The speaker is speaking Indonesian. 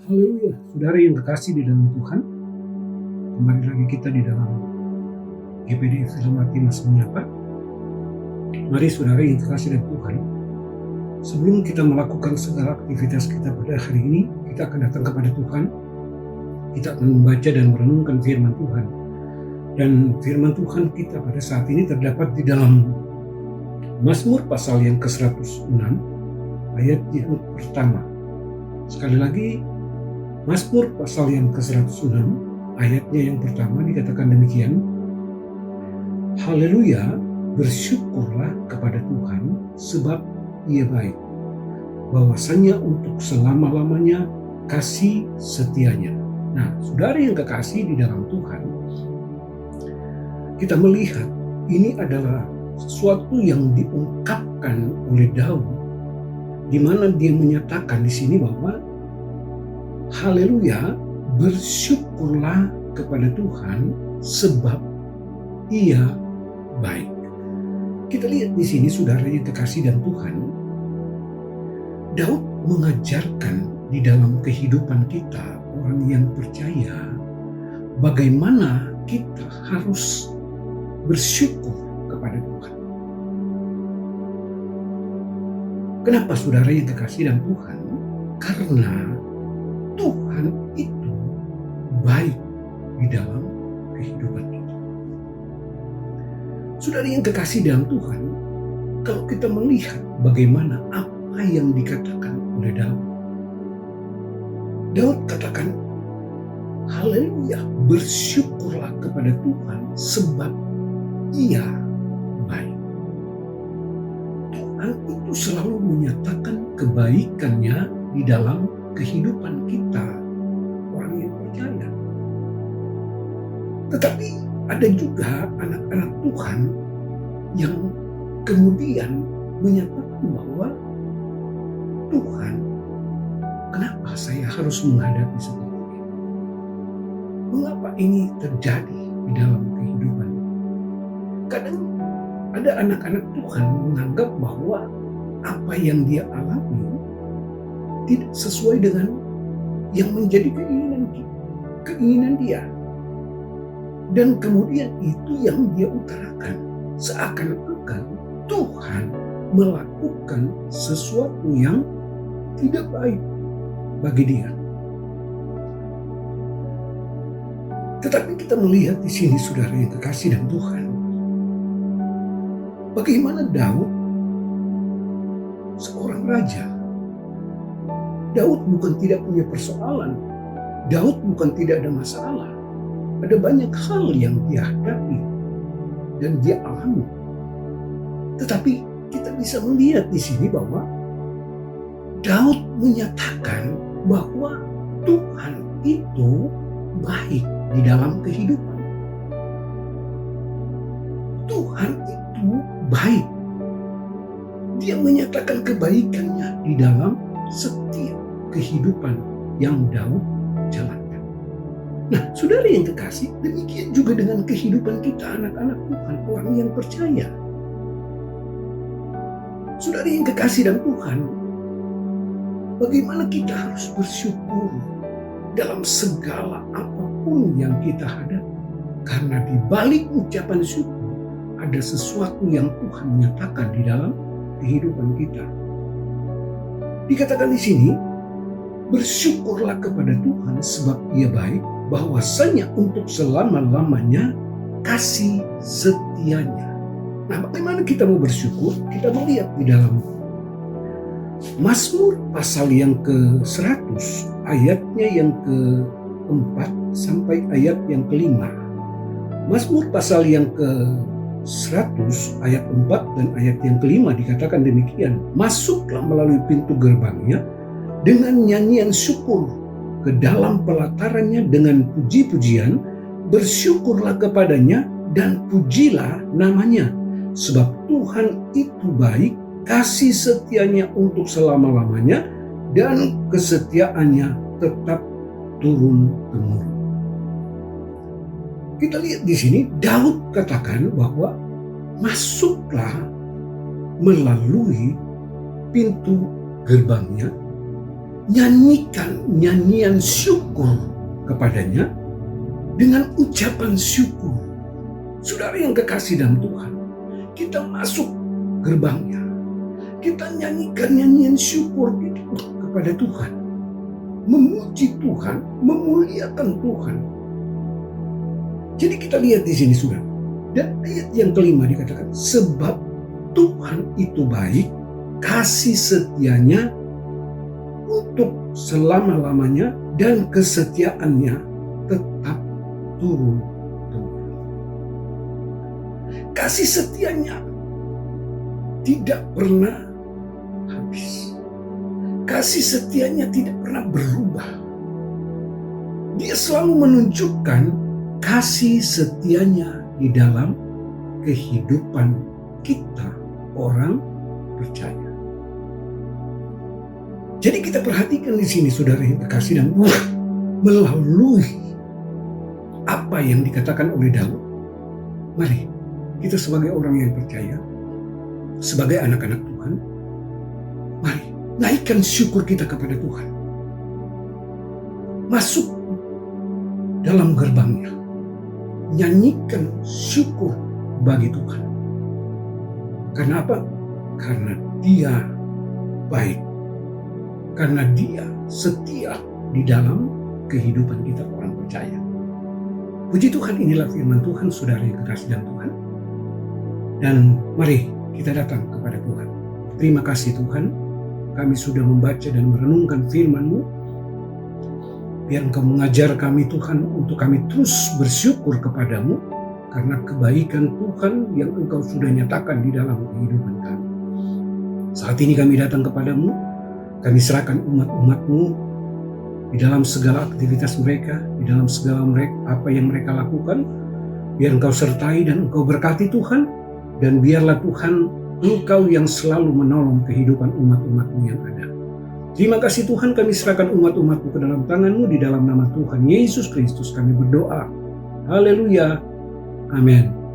Haleluya, saudara yang kekasih di dalam Tuhan, kembali lagi kita di dalam GPD Filamati Mas Menyapa. Mari saudara yang kekasih dari Tuhan, sebelum kita melakukan segala aktivitas kita pada hari ini, kita akan datang kepada Tuhan. Kita akan membaca dan merenungkan firman Tuhan. Dan firman Tuhan kita pada saat ini terdapat di dalam Mazmur pasal yang ke-106, ayat yang pertama. Sekali lagi, Mazmur pasal yang ke-106, ayatnya yang pertama dikatakan demikian. Haleluya, bersyukurlah kepada Tuhan sebab Ia baik. Bahwasanya untuk selama-lamanya kasih setianya. Nah, saudara yang kekasih di dalam Tuhan, kita melihat ini adalah sesuatu yang diungkapkan oleh Daud, di mana dia menyatakan di sini bahwa haleluya, bersyukurlah kepada Tuhan sebab Ia baik. Kita lihat di sini saudara yang kekasih dan Tuhan, Daud mengajarkan di dalam kehidupan kita orang yang percaya bagaimana kita harus bersyukur kepada Tuhan. Kenapa saudara yang kekasih dan Tuhan? Karena Tuhan itu baik di dalam kehidupan kita. Saudara yang kekasih dalam Tuhan, kalau kita melihat bagaimana apa yang dikatakan oleh Daud. Daud katakan, haleluya, bersyukurlah kepada Tuhan sebab Ia baik. Tuhan itu selalu menyatakan kebaikannya di dalam kehidupan kita, orang yang percaya. Tetapi ada juga anak-anak Tuhan yang kemudian menyatakan bahwa Tuhan, kenapa saya harus menghadapi seperti ini? Mengapa ini terjadi di dalam kehidupan? Kadang ada anak-anak Tuhan menganggap bahwa apa yang dia alami tidak sesuai dengan yang menjadi keinginan dia. Dan kemudian itu yang dia utarakan. Seakan-akan Tuhan melakukan sesuatu yang tidak baik bagi dia. Tetapi kita melihat di sini saudara yang kekasih dan Tuhan, bagaimana Daud, seorang raja. Daud bukan tidak punya persoalan. Daud bukan tidak ada masalah. Ada banyak hal yang dia hadapi dan dia alami. Tetapi kita bisa melihat di sini bahwa Daud menyatakan bahwa Tuhan itu baik di dalam kehidupan. Tuhan itu baik. Dia menyatakan kebaikannya di dalam setiap kehidupan yang Daud jalankan. Nah, saudara yang kekasih, demikian juga dengan kehidupan kita anak-anak Tuhan, orang yang percaya. Saudara yang kekasih dan Tuhan, bagaimana kita harus bersyukur dalam segala apapun yang kita hadapi. Karena di balik ucapan syukur ada sesuatu yang Tuhan nyatakan di dalam kehidupan kita. Dikatakan di sini, bersyukurlah kepada Tuhan sebab Ia baik, bahwasanya untuk selama-lamanya kasih setianya. Nah, bagaimana kita mau bersyukur? Kita melihat di dalam Mazmur pasal yang ke-100, ayatnya yang ke-4 sampai ayat yang ke-5. Mazmur pasal yang ke-100 ayat 4 dan ayat yang ke-5 dikatakan demikian. Masuklah melalui pintu gerbangnya dengan nyanyian syukur, ke dalam pelatarannya dengan puji-pujian, bersyukurlah kepadanya dan pujilah namanya. Sebab Tuhan itu baik, kasih setianya untuk selama-lamanya, dan kesetiaannya tetap turun-temurun. Kita lihat di sini, Daud katakan bahwa masuklah melalui pintu gerbangnya nyanyikan nyanyian syukur kepadanya dengan ucapan syukur. Saudara yang kekasih dalam Tuhan, kita masuk gerbangnya, kita nyanyikan nyanyian syukur kepada Tuhan, memuji Tuhan, memuliakan Tuhan. Jadi kita lihat di sini, saudara, dan ayat yang kelima dikatakan, sebab Tuhan itu baik, kasih setianya untuk selama-lamanya, dan kesetiaannya tetap turun-temurun. Kasih setianya tidak pernah habis. Kasih setianya tidak pernah berubah. Dia selalu menunjukkan kasih setianya di dalam kehidupan kita, orang percaya. Jadi kita perhatikan di sini, saudara yang terkasih, dan melalui apa yang dikatakan oleh Daud, mari kita sebagai orang yang percaya, sebagai anak-anak Tuhan, mari naikkan syukur kita kepada Tuhan. Masuk dalam gerbangnya, nyanyikan syukur bagi Tuhan. Karena apa? Karena Dia baik. Karena Dia setia di dalam kehidupan kita orang percaya. Puji Tuhan, inilah firman Tuhan, saudara yang kekasih dalam Tuhan. Dan mari kita datang kepada Tuhan. Terima kasih Tuhan, kami sudah membaca dan merenungkan firman-Mu. Biar Engkau mengajar kami Tuhan, untuk kami terus bersyukur kepadamu karena kebaikan Tuhan yang Engkau sudah nyatakan di dalam kehidupan kami. Saat ini kami datang kepadamu, kami serahkan umat-umat-Mu di dalam segala aktivitas mereka, di dalam segala apa yang mereka lakukan. Biar Engkau sertai dan Engkau berkati Tuhan, dan biarlah Tuhan Engkau yang selalu menolong kehidupan umat-umat-Mu yang ada. Terima kasih Tuhan, kami serahkan umat-umat-Mu ke dalam tangan-Mu, di dalam nama Tuhan Yesus Kristus kami berdoa. Haleluya. Amin.